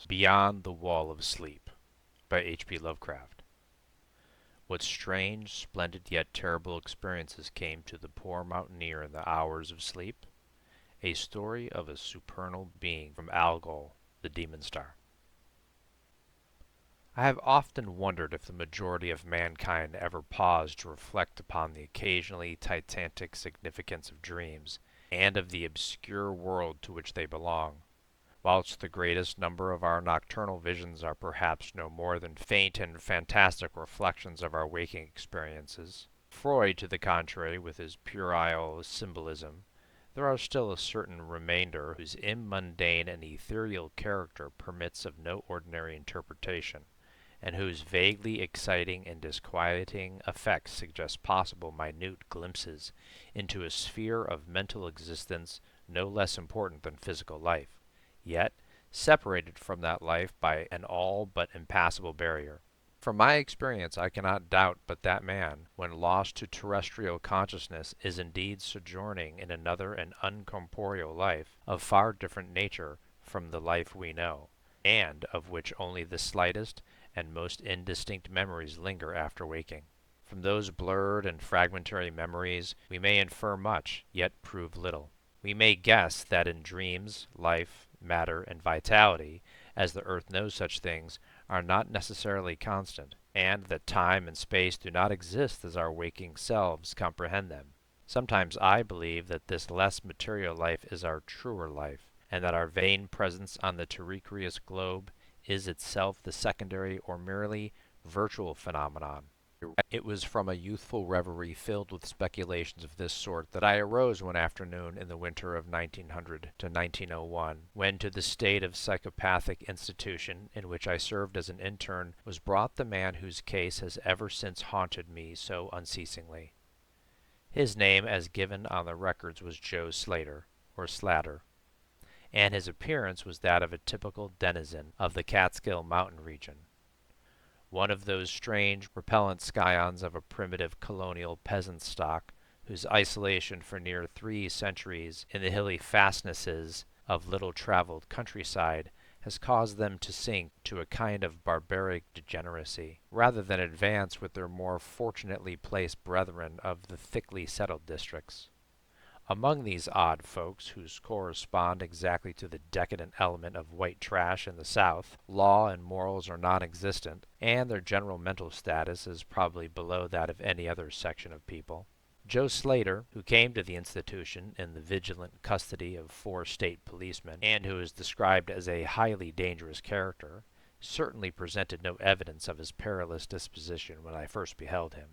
Beyond the Wall of Sleep by H.P. Lovecraft. What strange, splendid, yet terrible experiences came to the poor mountaineer in the hours of sleep? A story of a supernal being from Algol, the demon star. I have often wondered if the majority of mankind ever paused to reflect upon the occasionally titanic significance of dreams, and of the obscure world to which they belong. Whilst the greatest number of our nocturnal visions are perhaps no more than faint and fantastic reflections of our waking experiences, Freud, to the contrary, with his puerile symbolism, there are still a certain remainder whose immundane and ethereal character permits of no ordinary interpretation, and whose vaguely exciting and disquieting effects suggest possible minute glimpses into a sphere of mental existence no less important than physical life, yet separated from that life by an all but impassable barrier. From my experience I cannot doubt but that man, when lost to terrestrial consciousness, is indeed sojourning in another and uncorporeal life of far different nature from the life we know, and of which only the slightest and most indistinct memories linger after waking. From those blurred and fragmentary memories we may infer much, yet prove little. We may guess that in dreams, life, matter, and vitality, as the earth knows such things, are not necessarily constant, and that time and space do not exist as our waking selves comprehend them. Sometimes I believe that this less material life is our truer life, and that our vain presence on the terrestrial globe is itself the secondary or merely virtual phenomenon. It was from a youthful reverie filled with speculations of this sort that I arose one afternoon in the winter of 1900 to 1901, when to the state of psychopathic institution in which I served as an intern was brought the man whose case has ever since haunted me so unceasingly. His name as given on the records was Joe Slater, or Slatter, and his appearance was that of a typical denizen of the Catskill mountain region. One of those strange, repellent scions of a primitive colonial peasant stock, whose isolation for near 3 centuries in the hilly fastnesses of little-traveled countryside has caused them to sink to a kind of barbaric degeneracy, rather than advance with their more fortunately placed brethren of the thickly settled districts. Among these odd folks, who correspond exactly to the decadent element of white trash in the South, law and morals are non-existent, and their general mental status is probably below that of any other section of people. Joe Slater, who came to the institution in the vigilant custody of 4 state policemen, and who is described as a highly dangerous character, certainly presented no evidence of his perilous disposition when I first beheld him.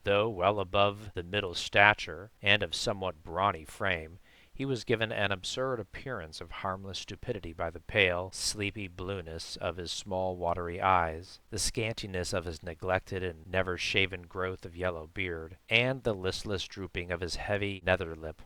Though well above the middle stature, and of somewhat brawny frame, he was given an absurd appearance of harmless stupidity by the pale, sleepy blueness of his small watery eyes, the scantiness of his neglected and never-shaven growth of yellow beard, and the listless drooping of his heavy nether lip.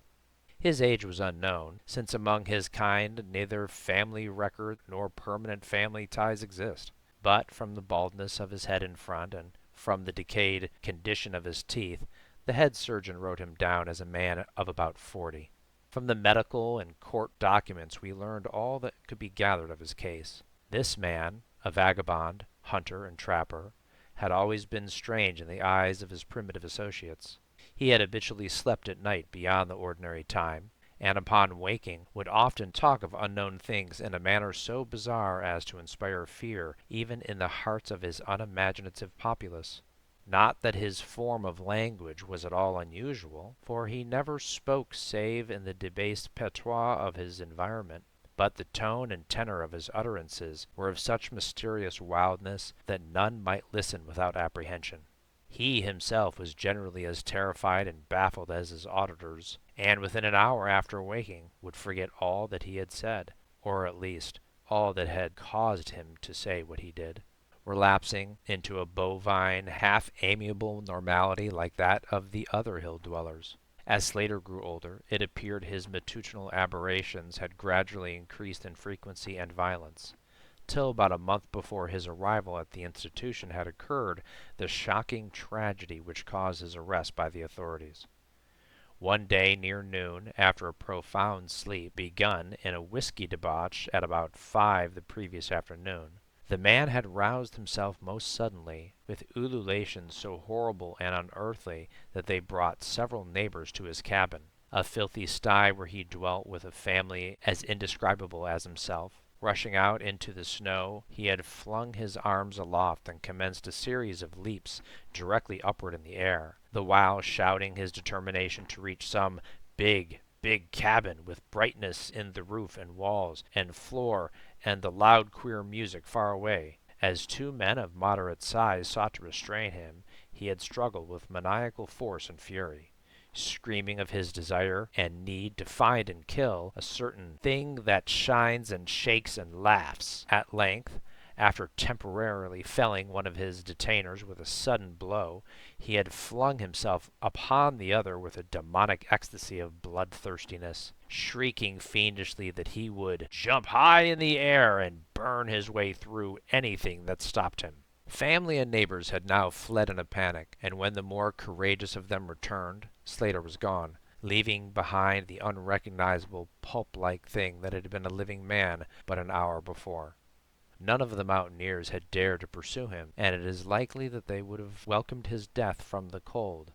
His age was unknown, since among his kind neither family record nor permanent family ties exist, but from the baldness of his head in front, and from the decayed condition of his teeth, the head surgeon wrote him down as a man of about 40. From the medical and court documents we learned all that could be gathered of his case. This man, a vagabond, hunter, and trapper, had always been strange in the eyes of his primitive associates. He had habitually slept at night beyond the ordinary time, and upon waking would often talk of unknown things in a manner so bizarre as to inspire fear even in the hearts of his unimaginative populace. Not that his form of language was at all unusual, for he never spoke save in the debased patois of his environment, but the tone and tenor of his utterances were of such mysterious wildness that none might listen without apprehension. He himself was generally as terrified and baffled as his auditors, and within an hour after waking would forget all that he had said, or at least all that had caused him to say what he did, relapsing into a bovine, half-amiable normality like that of the other hill-dwellers. As Slater grew older, it appeared his matutinal aberrations had gradually increased in frequency and violence, till about a month before his arrival at the institution had occurred the shocking tragedy which caused his arrest by the authorities. One day near noon, after a profound sleep begun in a whiskey debauch at about 5 the previous afternoon, the man had roused himself most suddenly, with ululations so horrible and unearthly that they brought several neighbors to his cabin, a filthy sty where he dwelt with a family as indescribable as himself. Rushing out into the snow, he had flung his arms aloft and commenced a series of leaps directly upward in the air, the while shouting his determination to reach some big cabin with brightness in the roof and walls and floor and the loud queer music far away. As two men of moderate size sought to restrain him, he had struggled with maniacal force and fury, screaming of his desire and need to find and kill a certain thing that shines and shakes and laughs. At length, after temporarily felling one of his detainers with a sudden blow, he had flung himself upon the other with a demonic ecstasy of bloodthirstiness, shrieking fiendishly that he would jump high in the air and burn his way through anything that stopped him. Family and neighbors had now fled in a panic, and when the more courageous of them returned, Slater was gone, leaving behind the unrecognizable pulp-like thing that had been a living man but an hour before. None of the mountaineers had dared to pursue him, and it is likely that they would have welcomed his death from the cold.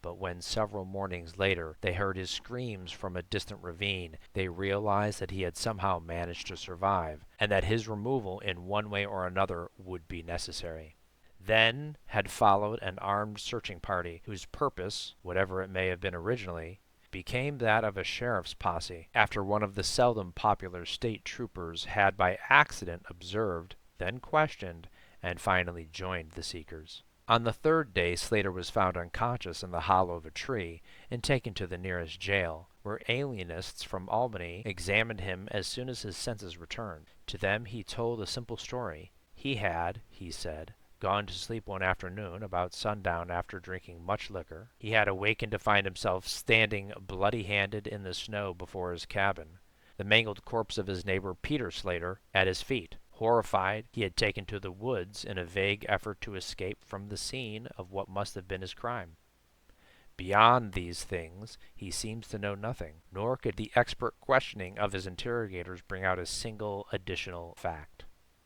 But when several mornings later they heard his screams from a distant ravine, they realized that he had somehow managed to survive, and that his removal in one way or another would be necessary. Then had followed an armed searching party, whose purpose, whatever it may have been originally, became that of a sheriff's posse, after one of the seldom popular state troopers had by accident observed, then questioned, and finally joined the seekers. On the third day Slater was found unconscious in the hollow of a tree and taken to the nearest jail, where alienists from Albany examined him as soon as his senses returned. To them he told a simple story. He had, he said, gone to sleep one afternoon about sundown after drinking much liquor. He had awakened to find himself standing bloody-handed in the snow before his cabin, the mangled corpse of his neighbor Peter Slater at his feet. Horrified, he had taken to the woods in a vague effort to escape from the scene of what must have been his crime. Beyond these things he seems to know nothing, nor could the expert questioning of his interrogators bring out a single additional fact.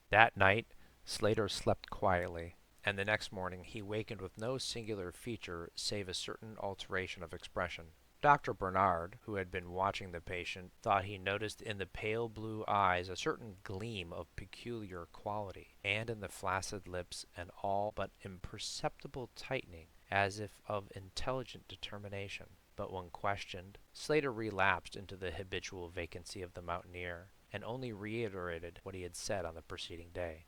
That night Slater slept quietly, and the next morning he wakened with no singular feature save a certain alteration of expression. Dr. Bernard, who had been watching the patient, thought he noticed in the pale blue eyes a certain gleam of peculiar quality, and in the flaccid lips an all but imperceptible tightening, as if of intelligent determination. But when questioned, Slater relapsed into the habitual vacancy of the mountaineer, and only reiterated what he had said on the preceding day.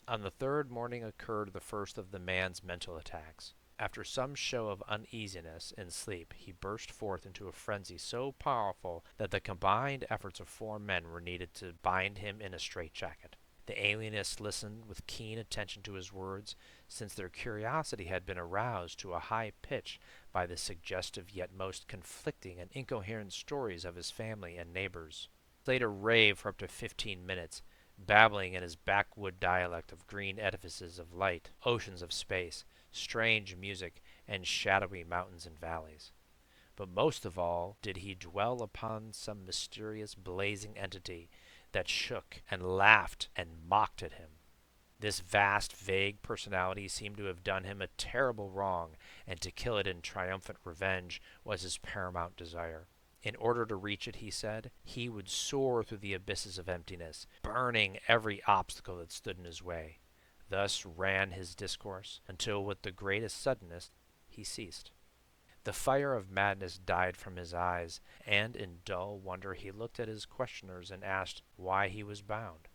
On the third morning occurred the first of the man's mental attacks. After some show of uneasiness in sleep, he burst forth into a frenzy so powerful that the combined efforts of 4 men were needed to bind him in a straitjacket. The alienists listened with keen attention to his words, since their curiosity had been aroused to a high pitch by the suggestive yet most conflicting and incoherent stories of his family and neighbors. Slater raved for up to 15 minutes, babbling in his backwood dialect of green edifices of light, oceans of space, strange music, and shadowy mountains and valleys. But most of all did he dwell upon some mysterious blazing entity that shook and laughed and mocked at him. This vast, vague personality seemed to have done him a terrible wrong, and to kill it in triumphant revenge was his paramount desire. In order to reach it, he said, he would soar through the abysses of emptiness, burning every obstacle that stood in his way. Thus ran his discourse, until with the greatest suddenness he ceased. The fire of madness died from his eyes, and in dull wonder he looked at his questioners and asked why he was bound.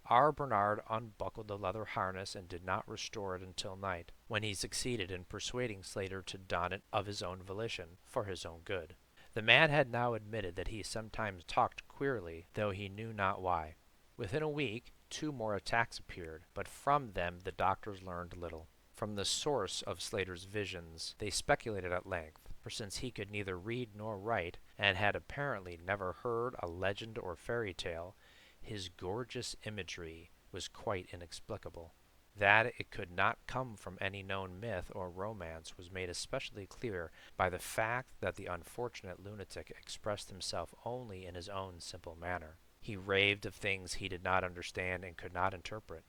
Our Bernard unbuckled the leather harness and did not restore it until night, when he succeeded in persuading Slater to don it of his own volition, for his own good. The man had now admitted that he sometimes talked queerly, though he knew not why. Within a week 2 more attacks appeared, but from them the doctors learned little. From the source of Slater's visions they speculated at length, for since he could neither read nor write, and had apparently never heard a legend or fairy tale, his gorgeous imagery was quite inexplicable. That it could not come from any known myth or romance was made especially clear by the fact that the unfortunate lunatic expressed himself only in his own simple manner. He raved of things he did not understand and could not interpret,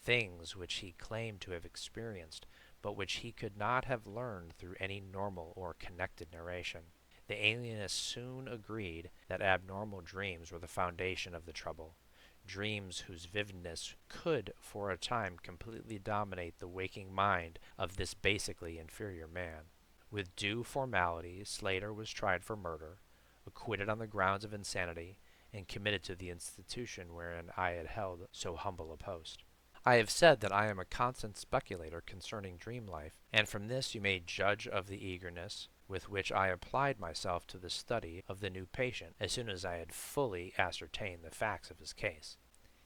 things which he claimed to have experienced, but which he could not have learned through any normal or connected narration. The alienists soon agreed that abnormal dreams were the foundation of the trouble, dreams whose vividness could for a time completely dominate the waking mind of this basically inferior man. With due formality, Slater was tried for murder, acquitted on the grounds of insanity, and committed to the institution wherein I had held so humble a post. I have said that I am a constant speculator concerning dream life, and from this you may judge of the eagerness with which I applied myself to the study of the new patient as soon as I had fully ascertained the facts of his case.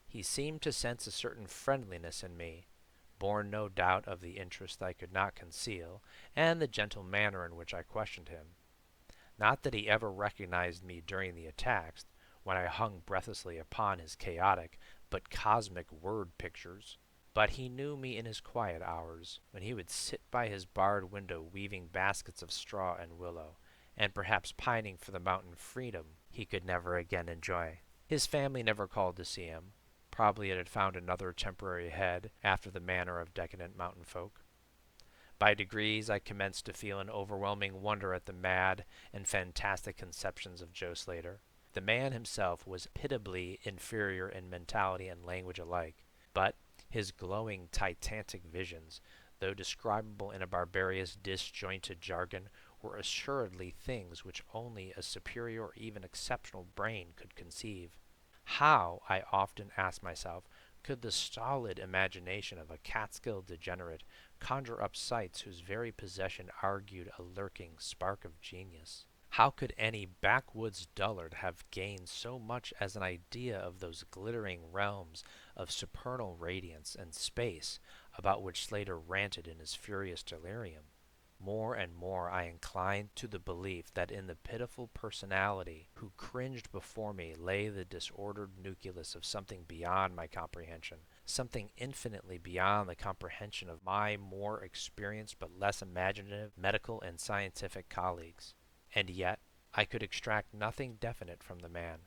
He seemed to sense a certain friendliness in me, born no doubt of the interest I could not conceal, and the gentle manner in which I questioned him. Not that he ever recognized me during the attacks, when I hung breathlessly upon his chaotic but cosmic word pictures, but he knew me in his quiet hours, when he would sit by his barred window weaving baskets of straw and willow, and perhaps pining for the mountain freedom he could never again enjoy. His family never called to see him. Probably it had found another temporary head, after the manner of decadent mountain folk. By degrees I commenced to feel an overwhelming wonder at the mad and fantastic conceptions of Joe Slater. The man himself was pitiably inferior in mentality and language alike, but his glowing titanic visions, though describable in a barbarous disjointed jargon, were assuredly things which only a superior or even exceptional brain could conceive. How, I often asked myself, could the stolid imagination of a Catskill degenerate conjure up sights whose very possession argued a lurking spark of genius? How could any backwoods dullard have gained so much as an idea of those glittering realms of supernal radiance and space about which Slater ranted in his furious delirium? More and more I inclined to the belief that in the pitiful personality who cringed before me lay the disordered nucleus of something beyond my comprehension, something infinitely beyond the comprehension of my more experienced but less imaginative medical and scientific colleagues. And yet I could extract nothing definite from the man.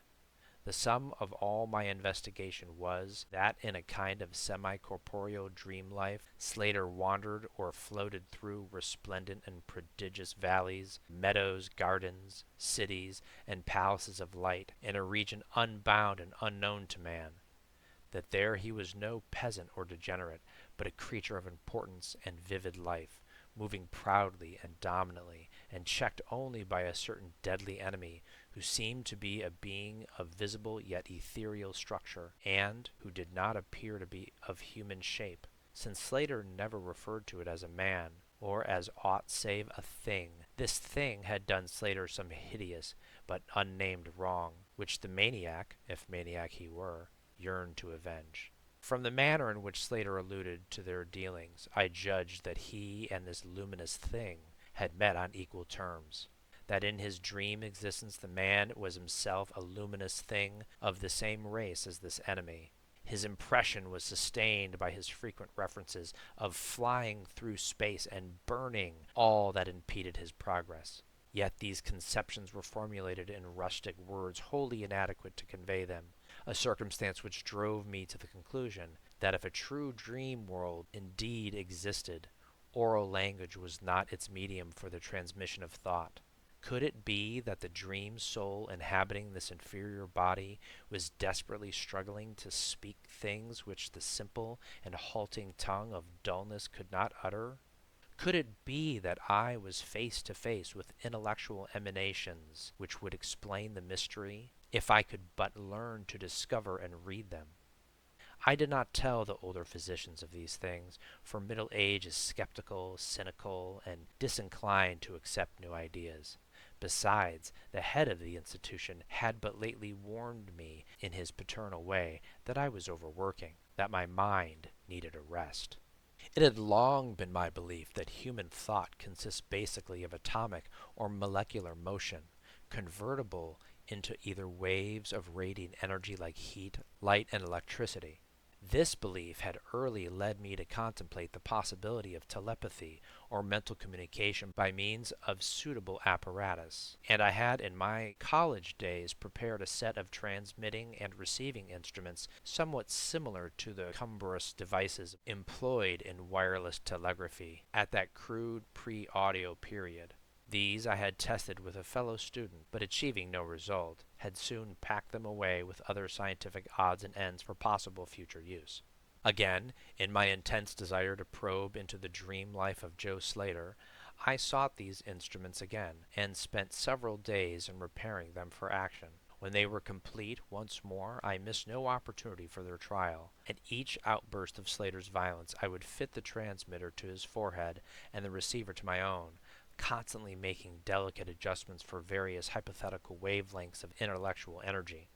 The sum of all my investigation was that in a kind of semi-corporeal dream life Slater wandered or floated through resplendent and prodigious valleys, meadows, gardens, cities, and palaces of light in a region unbound and unknown to man, that there he was no peasant or degenerate, but a creature of importance and vivid life, moving proudly and dominantly, and checked only by a certain deadly enemy who seemed to be a being of visible yet ethereal structure, and who did not appear to be of human shape, since Slater never referred to it as a man, or as aught save a thing. This thing had done Slater some hideous but unnamed wrong, which the maniac, if maniac he were, yearned to avenge. From the manner in which Slater alluded to their dealings, I judged that he and this luminous thing had met on equal terms, that in his dream existence the man was himself a luminous thing of the same race as this enemy. His impression was sustained by his frequent references of flying through space and burning all that impeded his progress. Yet these conceptions were formulated in rustic words wholly inadequate to convey them, a circumstance which drove me to the conclusion that if a true dream world indeed existed, oral language was not its medium for the transmission of thought. Could it be that the dream soul inhabiting this inferior body was desperately struggling to speak things which the simple and halting tongue of dullness could not utter? Could it be that I was face to face with intellectual emanations which would explain the mystery, if I could but learn to discover and read them? I did not tell the older physicians of these things, for middle age is skeptical, cynical, and disinclined to accept new ideas. Besides, the head of the institution had but lately warned me in his paternal way that I was overworking, that my mind needed a rest. It had long been my belief that human thought consists basically of atomic or molecular motion, convertible into either waves of radiant energy like heat, light, and electricity. This belief had early led me to contemplate the possibility of telepathy or mental communication by means of suitable apparatus, and I had in my college days prepared a set of transmitting and receiving instruments somewhat similar to the cumbrous devices employed in wireless telegraphy at that crude pre-audio period. These I had tested with a fellow student, but achieving no result, had soon packed them away with other scientific odds and ends for possible future use. Again, in my intense desire to probe into the dream life of Joe Slater, I sought these instruments again, and spent several days in repairing them for action. When they were complete once more, I missed no opportunity for their trial. At each outburst of Slater's violence, I would fit the transmitter to his forehead and the receiver to my own, constantly making delicate adjustments for various hypothetical wavelengths of intellectual energy.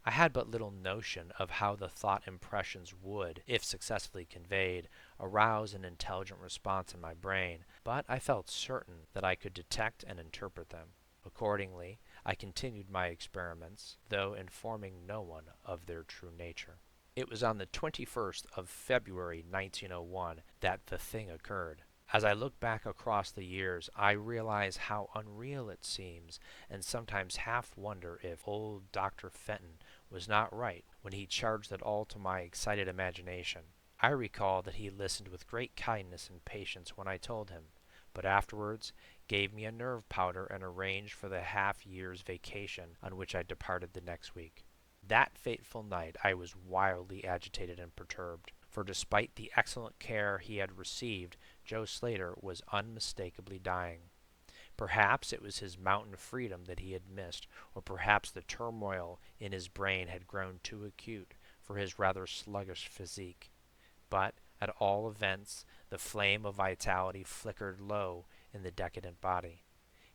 I had but little notion of how the thought impressions would, if successfully conveyed, arouse an intelligent response in my brain, but I felt certain that I could detect and interpret them. Accordingly, I continued my experiments, though informing no one of their true nature. It was on the 21st of February 1901 that the thing occurred. As I look back across the years, I realize how unreal it seems, and sometimes half wonder if old Dr. Fenton was not right when he charged it all to my excited imagination. I recall that he listened with great kindness and patience when I told him, but afterwards gave me a nerve powder and arranged for the half-year's vacation on which I departed the next week. That fateful night I was wildly agitated and perturbed, for despite the excellent care he had received, Joe Slater was unmistakably dying. Perhaps it was his mountain freedom that he had missed, or perhaps the turmoil in his brain had grown too acute for his rather sluggish physique. But, at all events, the flame of vitality flickered low in the decadent body.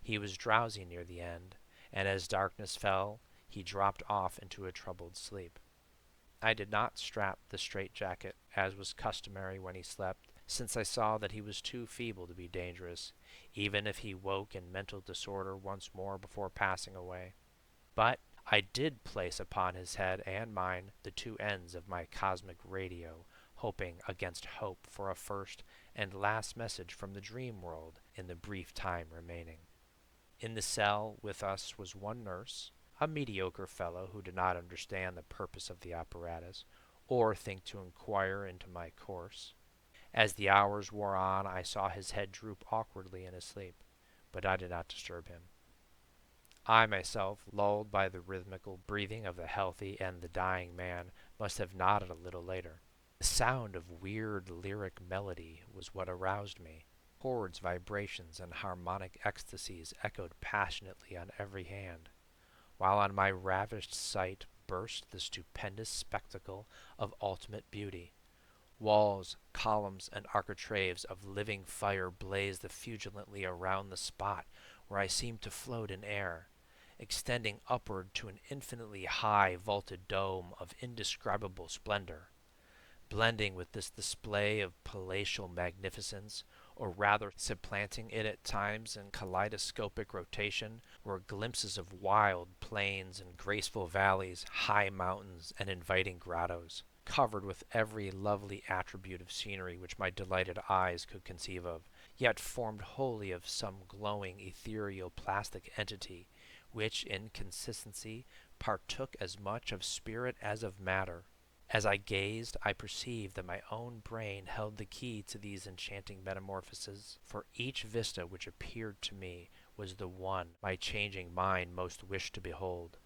He was drowsy near the end, and as darkness fell, he dropped off into a troubled sleep. I did not strap the straitjacket, as was customary when he slept, since I saw that he was too feeble to be dangerous, even if he woke in mental disorder once more before passing away. But I did place upon his head and mine the two ends of my cosmic radio, hoping against hope for a first and last message from the dream world in the brief time remaining. In the cell with us was one nurse, a mediocre fellow who did not understand the purpose of the apparatus, or think to inquire into my course. As the hours wore on, I saw his head droop awkwardly in his sleep, but I did not disturb him. I myself, lulled by the rhythmical breathing of the healthy and the dying man, must have nodded a little later. The sound of weird lyric melody was what aroused me. Chords, vibrations, and harmonic ecstasies echoed passionately on every hand, while on my ravished sight burst the stupendous spectacle of ultimate beauty. Walls, columns, and architraves of living fire blazed effulgently around the spot where I seemed to float in air, extending upward to an infinitely high vaulted dome of indescribable splendor. Blending with this display of palatial magnificence, or rather supplanting it at times in kaleidoscopic rotation, were glimpses of wild plains and graceful valleys, high mountains, and inviting grottos, covered with every lovely attribute of scenery which my delighted eyes could conceive of, yet formed wholly of some glowing ethereal plastic entity, which in consistency partook as much of spirit as of matter. As I gazed, I perceived that my own brain held the key to these enchanting metamorphoses, for each vista which appeared to me was the one my changing mind most wished to behold.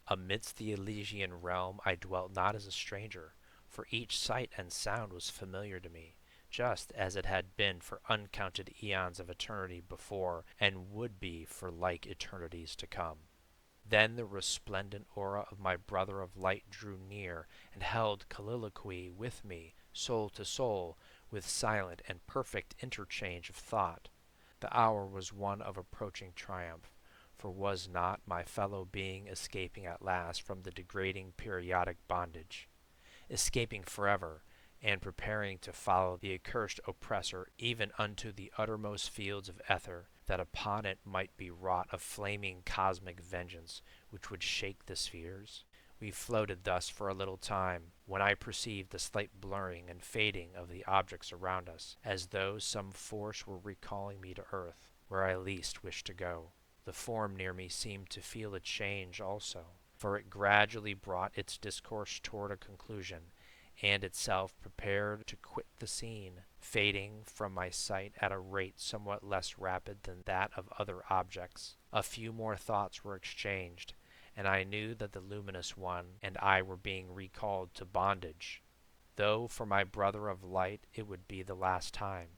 Amidst the Elysian realm I dwelt not as a stranger, for each sight and sound was familiar to me, just as it had been for uncounted eons of eternity before, and would be for like eternities to come. Then the resplendent aura of my brother of light drew near, and held colloquy with me, soul to soul, with silent and perfect interchange of thought. The hour was one of approaching triumph, for was not my fellow being escaping at last from the degrading periodic bondage, escaping forever, and preparing to follow the accursed oppressor even unto the uttermost fields of ether, that upon it might be wrought a flaming cosmic vengeance which would shake the spheres? We floated thus for a little time, when I perceived the slight blurring and fading of the objects around us, as though some force were recalling me to earth, where I least wished to go. The form near me seemed to feel a change also, for it gradually brought its discourse toward a conclusion, and itself prepared to quit the scene, fading from my sight at a rate somewhat less rapid than that of other objects. A few more thoughts were exchanged, and I knew that the luminous one and I were being recalled to bondage, though for my brother of light it would be the last time.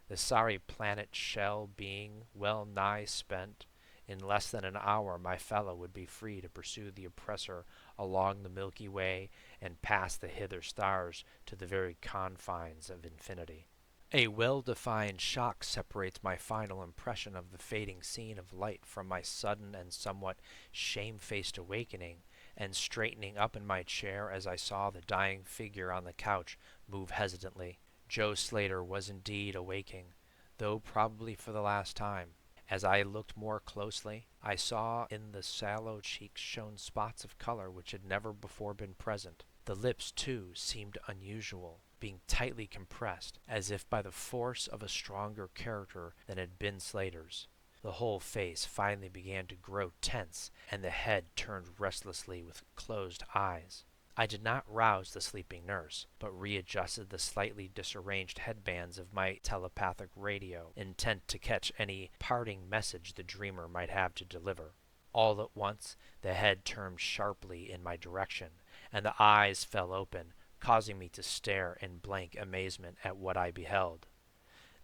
The sorry planet's shell being well nigh spent, in less than an hour my fellow would be free to pursue the oppressor along the Milky Way and past the hither stars to the very confines of infinity. A well-defined shock separates my final impression of the fading scene of light from my sudden and somewhat shamefaced awakening, and straightening up in my chair as I saw the dying figure on the couch move hesitantly. Joe Slater was indeed awaking, though probably for the last time. As I looked more closely, I saw in the sallow cheeks shone spots of color which had never before been present. The lips, too, seemed unusual, being tightly compressed, as if by the force of a stronger character than had been Slater's. The whole face finally began to grow tense, and the head turned restlessly with closed eyes. I did not rouse the sleeping nurse, but readjusted the slightly disarranged headbands of my telepathic radio, intent to catch any parting message the dreamer might have to deliver. All at once the head turned sharply in my direction, and the eyes fell open, causing me to stare in blank amazement at what I beheld.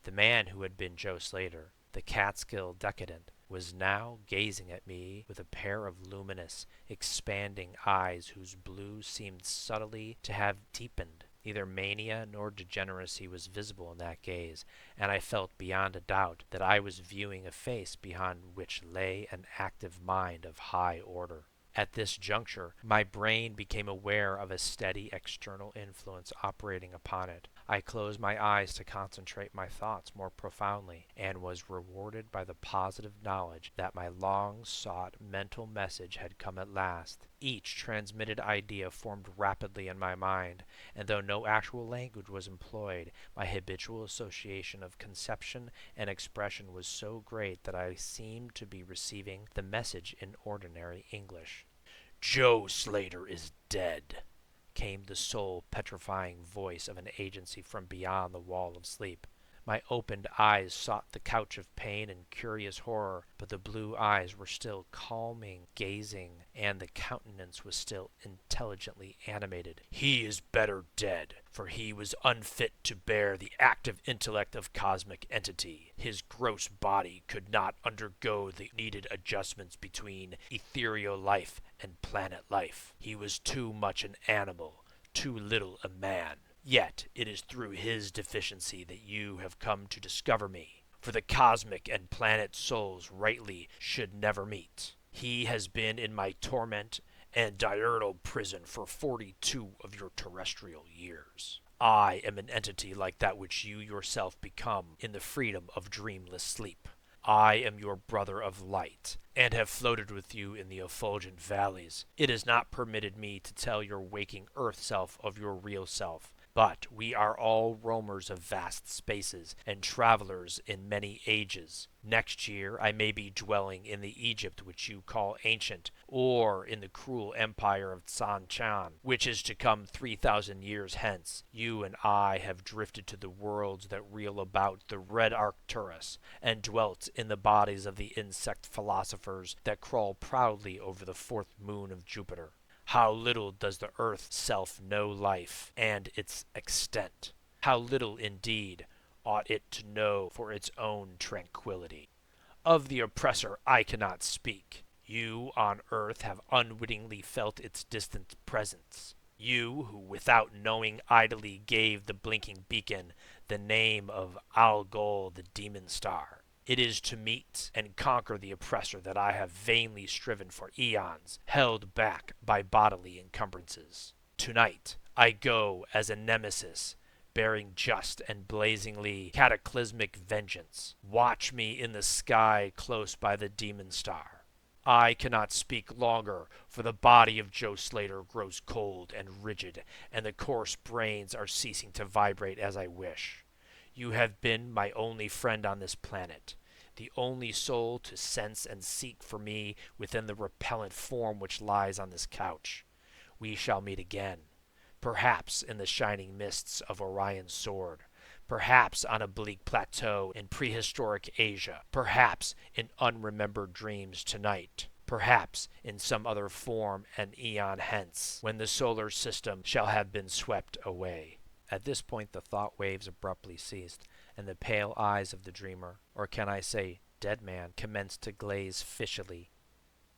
The man who had been Joe Slater, the Catskill decadent, was now gazing at me with a pair of luminous, expanding eyes whose blue seemed subtly to have deepened. Neither mania nor degeneracy was visible in that gaze, and I felt beyond a doubt that I was viewing a face behind which lay an active mind of high order. At this juncture, my brain became aware of a steady external influence operating upon it. I closed my eyes to concentrate my thoughts more profoundly, and was rewarded by the positive knowledge that my long-sought mental message had come at last. Each transmitted idea formed rapidly in my mind, and though no actual language was employed, my habitual association of conception and expression was so great that I seemed to be receiving the message in ordinary English. "Joe Slater is dead," came the soul-petrifying voice of an agency from beyond the wall of sleep. My opened eyes sought the couch of pain and curious horror, but the blue eyes were still calming, gazing, and the countenance was still intelligently animated. "He is better dead, for he was unfit to bear the active intellect of cosmic entity. His gross body could not undergo the needed adjustments between ethereal life and planet life. He was too much an animal, too little a man. Yet it is through his deficiency that you have come to discover me, for the cosmic and planet souls rightly should never meet. He has been in my torment and diurnal prison for 42 of your terrestrial years. I am an entity like that which you yourself become in the freedom of dreamless sleep. I am your brother of light, and have floated with you in the effulgent valleys. It is not permitted me to tell your waking earth self of your real self, but we are all roamers of vast spaces, and travelers in many ages. Next year I may be dwelling in the Egypt which you call ancient, or in the cruel empire of San-Chan, which is to come 3,000 years hence. You and I have drifted to the worlds that reel about the red Arcturus, and dwelt in the bodies of the insect philosophers that crawl proudly over the fourth moon of Jupiter. How little does the earth self know life and its extent! How little, indeed, ought it to know for its own tranquillity! Of the oppressor I cannot speak. You on earth have unwittingly felt its distant presence. You who without knowing idly gave the blinking beacon the name of Algol the demon star. It is to meet and conquer the oppressor that I have vainly striven for eons, held back by bodily encumbrances. Tonight I go as a nemesis, bearing just and blazingly cataclysmic vengeance. Watch me in the sky close by the demon star. I cannot speak longer, for the body of Joe Slater grows cold and rigid, and the coarse brains are ceasing to vibrate as I wish. You have been my only friend on this planet, the only soul to sense and seek for me within the repellent form which lies on this couch. We shall meet again, perhaps in the shining mists of Orion's sword, perhaps on a bleak plateau in prehistoric Asia, perhaps in unremembered dreams tonight, perhaps in some other form an eon hence, when the solar system shall have been swept away. At this point the thought waves abruptly ceased, and the pale eyes of the dreamer, or can I say dead man, commenced to glaze fishily.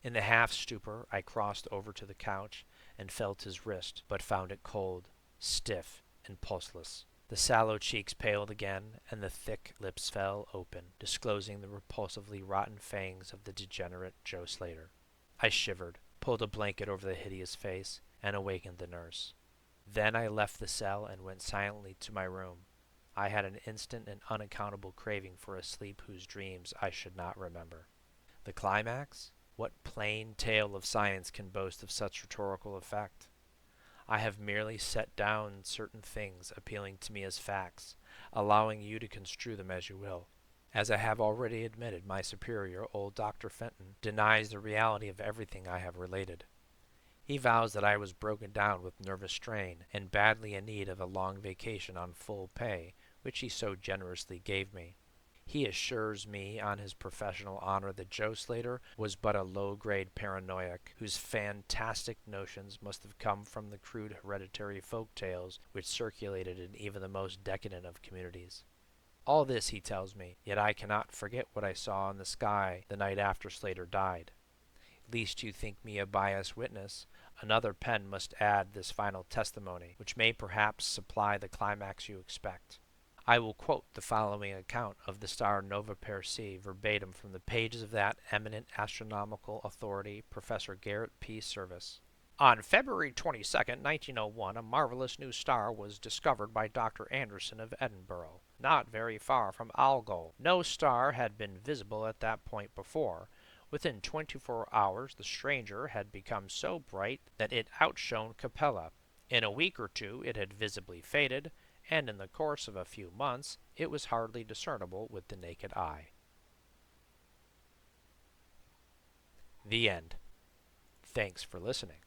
In the half stupor I crossed over to the couch and felt his wrist, but found it cold, stiff, and pulseless. The sallow cheeks paled again, and the thick lips fell open, disclosing the repulsively rotten fangs of the degenerate Joe Slater. I shivered, pulled a blanket over the hideous face, and awakened the nurse. Then I left the cell and went silently to my room. I had an instant and unaccountable craving for a sleep whose dreams I should not remember. The climax? What plain tale of science can boast of such rhetorical effect? I have merely set down certain things appealing to me as facts, allowing you to construe them as you will. As I have already admitted, my superior, old Dr. Fenton, denies the reality of everything I have related. He vows that I was broken down with nervous strain and badly in need of a long vacation on full pay, which he so generously gave me. He assures me on his professional honor that Joe Slater was but a low-grade paranoiac, whose fantastic notions must have come from the crude hereditary folk tales which circulated in even the most decadent of communities. All this he tells me, yet I cannot forget what I saw in the sky the night after Slater died. Lest you think me a biased witness, another pen must add this final testimony, which may perhaps supply the climax you expect. I will quote the following account of the star Nova Persei verbatim from the pages of that eminent astronomical authority, Professor Garrett P. Serviss. On February 22nd, 1901, a marvelous new star was discovered by Dr. Anderson of Edinburgh, not very far from Algol. No star had been visible at that point before. Within 24 hours, the stranger had become so bright that it outshone Capella. In a week or two, it had visibly faded, and in the course of a few months it was hardly discernible with the naked eye. The end. Thanks for listening.